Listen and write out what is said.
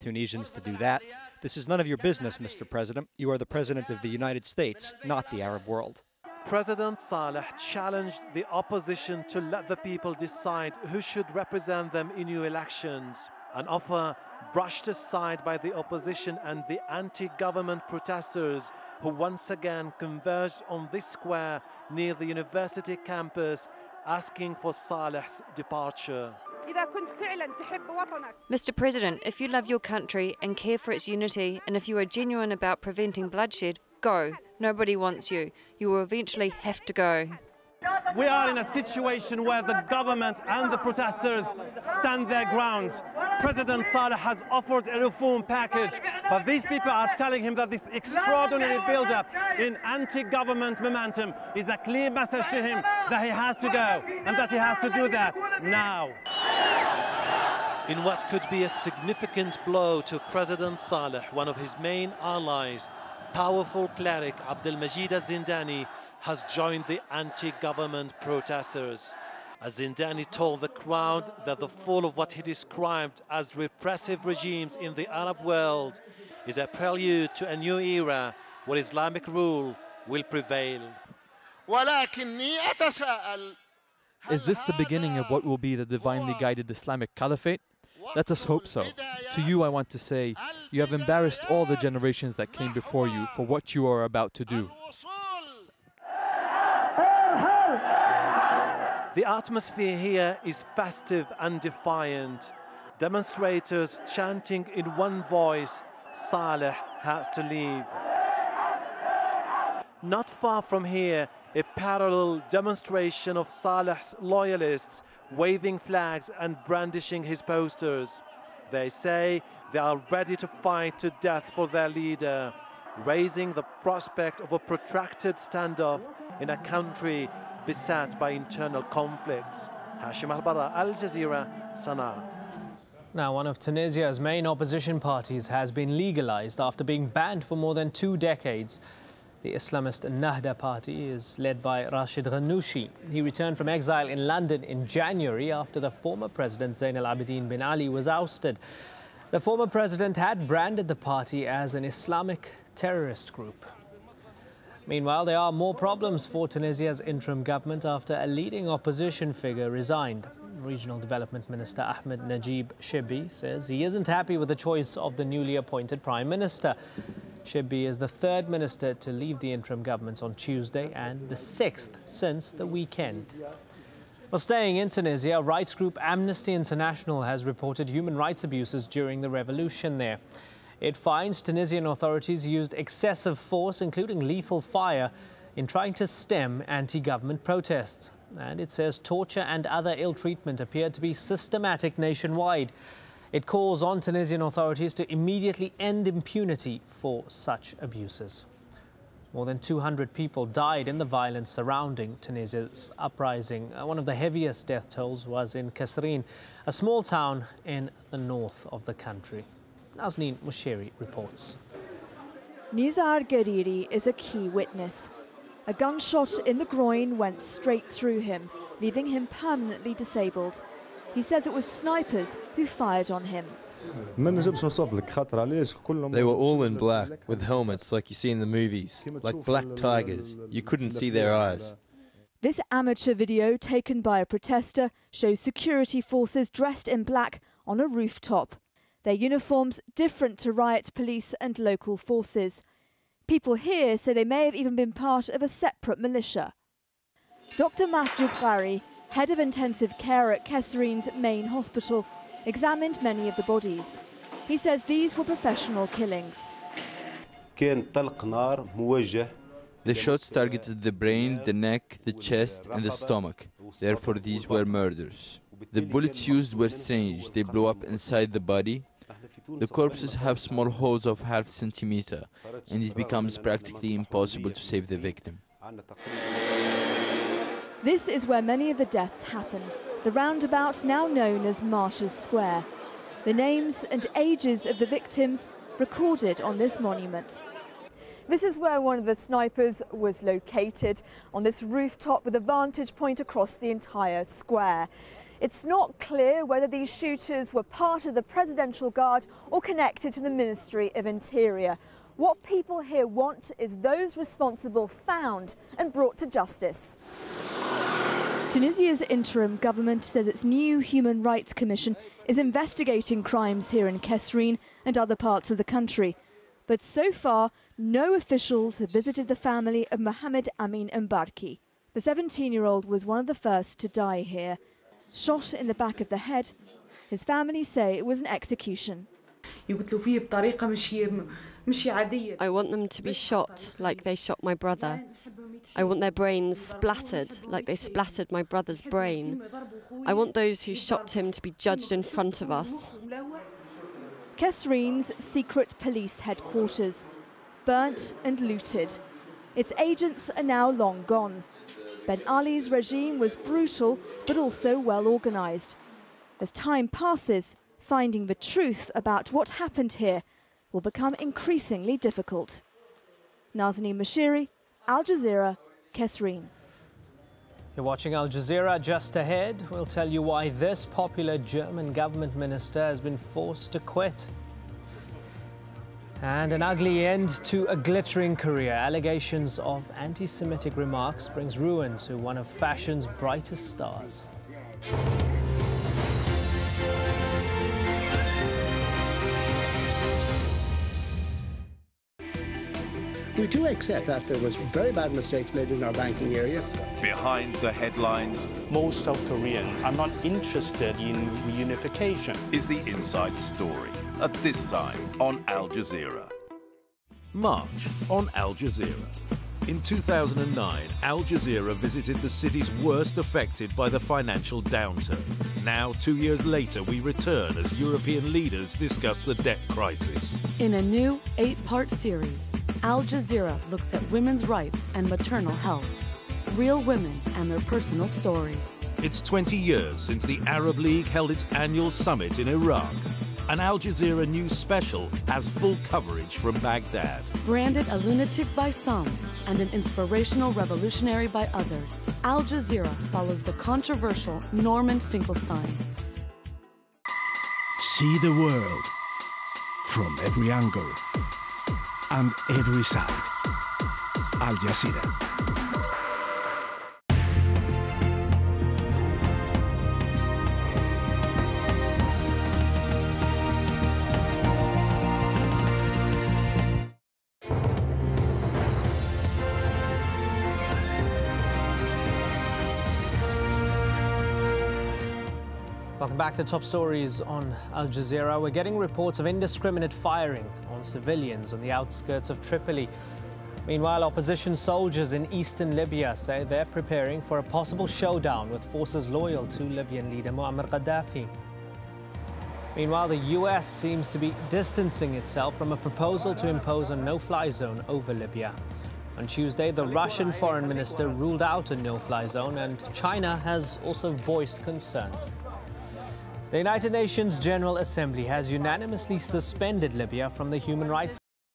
Tunisians to do that. This is none of your business, Mr. President. You are the President of the United States, not the Arab world. President Saleh challenged the opposition to let the people decide who should represent them in new elections, an offer brushed aside by the opposition and the anti-government protesters who once again converged on this square near the university campus asking for Saleh's departure. Mr. President, if you love your country and care for its unity, and if you are genuine about preventing bloodshed, go. Nobody wants you. You will eventually have to go. We are in a situation where the government and the protesters stand their ground. President Saleh has offered a reform package, but these people are telling him that this extraordinary build-up in anti-government momentum is a clear message to him that he has to go and that he has to do that now. In what could be a significant blow to President Saleh, one of his main allies, powerful cleric Abdelmajid Zindani has joined the anti-government protesters. Zindani told the crowd that the fall of what he described as repressive regimes in the Arab world is a prelude to a new era where Islamic rule will prevail. Is this the beginning of what will be the divinely guided Islamic caliphate? Let us hope so. To you I want to say, you have embarrassed all the generations that came before you for what you are about to do. The atmosphere here is festive and defiant. Demonstrators chanting in one voice, Saleh has to leave. Not far from here, a parallel demonstration of Saleh's loyalists waving flags and brandishing his posters. They say they are ready to fight to death for their leader, raising the prospect of a protracted standoff in a country beset by internal conflicts. Hashim Al-Bara, AlJazeera, Sana'a. Now, one of Tunisia's main opposition parties has been legalized after being banned for more than 2 decades. The Islamist Nahda party is led by Rashid Ghannouchi. He returned from exile in London in January after the former president Zain al-Abidine bin Ali was ousted. The former president had branded the party as an Islamic terrorist group. Meanwhile, there are more problems for Tunisia's interim government after a leading opposition figure resigned. Regional Development Minister Ahmed Najib Shibbi says he isn't happy with the choice of the newly appointed Prime Minister. Shibbi is the 3rd minister to leave the interim government on Tuesday and the 6th since the weekend. Well, staying in Tunisia, rights group Amnesty International has reported human rights abuses during the revolution there. It finds Tunisian authorities used excessive force, including lethal fire, in trying to stem anti-government protests. And it says torture and other ill treatment appeared to be systematic nationwide. It calls on Tunisian authorities to immediately end impunity for such abuses. More than 200 people died in the violence surrounding Tunisia's uprising. One of the heaviest death tolls was in Kasserine, a small town in the north of the country. Nazneen Mushiri reports. Nizar Gariri is a key witness. A gunshot in the groin went straight through him, leaving him permanently disabled. He says it was snipers who fired on him. They were all in black, with helmets like you see in the movies, like black tigers. You couldn't see their eyes. This amateur video taken by a protester shows security forces dressed in black on a rooftop. Their uniforms different to riot police and local forces. People here say they may have even been part of a separate militia. Dr. Mahjoub Ghari, head of intensive care at Kesserine's main hospital, examined many of the bodies. He says these were professional killings. The shots targeted the brain, the neck, the chest and the stomach. Therefore, these were murders. The bullets used were strange. They blew up inside the body. The corpses have small holes of ½ centimeter, and it becomes practically impossible to save the victim. This is where many of the deaths happened, the roundabout now known as Martyrs Square. The names and ages of the victims recorded on this monument. This is where one of the snipers was located, on this rooftop with a vantage point across the entire square. It's not clear whether these shooters were part of the Presidential Guard or connected to the Ministry of Interior. What people here want is those responsible found and brought to justice. Tunisia's interim government says its new Human Rights Commission is investigating crimes here in Kesrine and other parts of the country. But so far, no officials have visited the family of Mohamed Amin Mbarki. The 17-year-old was one of the first to die here. Shot in the back of the head, his family say it was an execution. I want them to be shot like they shot my brother. I want their brains splattered like they splattered my brother's brain. I want those who shot him to be judged in front of us. Kesrine's secret police headquarters, burnt and looted. Its agents are now long gone. Ben Ali's regime was brutal but also well organised. As time passes, finding the truth about what happened here will become increasingly difficult. Nazanin Mashiri, AlJazeera, Kesrine. You're watching Al Jazeera. Just ahead, we'll tell you why this popular German government minister has been forced to quit. And an ugly end to a glittering career. Allegations of anti-Semitic remarks brings ruin to one of fashion's brightest stars. We do accept that there was very bad mistakes made in our banking area. Behind the headlines, most South Koreans are not interested in reunification. Is the inside story at this time on Al Jazeera. March on Al Jazeera. In 2009, Al Jazeera visited the cities worst affected by the financial downturn. Now, 2 years later, we return as European leaders discuss the debt crisis. In a new 8-part series, Al Jazeera looks at women's rights and maternal health, real women and their personal stories. It's 20 years since the Arab League held its annual summit in Iraq. An Al Jazeera News special has full coverage from Baghdad. Branded a lunatic by some and an inspirational revolutionary by others, Al Jazeera follows the controversial Norman Finkelstein. See the world from every angle and every side. Al Jazeera. Welcome back to the top stories on Al Jazeera. We're getting reports of indiscriminate firing on civilians on the outskirts of Tripoli. Meanwhile, opposition soldiers in eastern Libya say they're preparing for a possible showdown with forces loyal to Libyan leader Muammar Gaddafi. Meanwhile, the US seems to be distancing itself from a proposal to impose a no-fly zone over Libya. On Tuesday, the Russian foreign minister ruled out a no-fly zone, and China has also voiced concerns. The United Nations General Assembly has unanimously suspended Libya from the Human Rights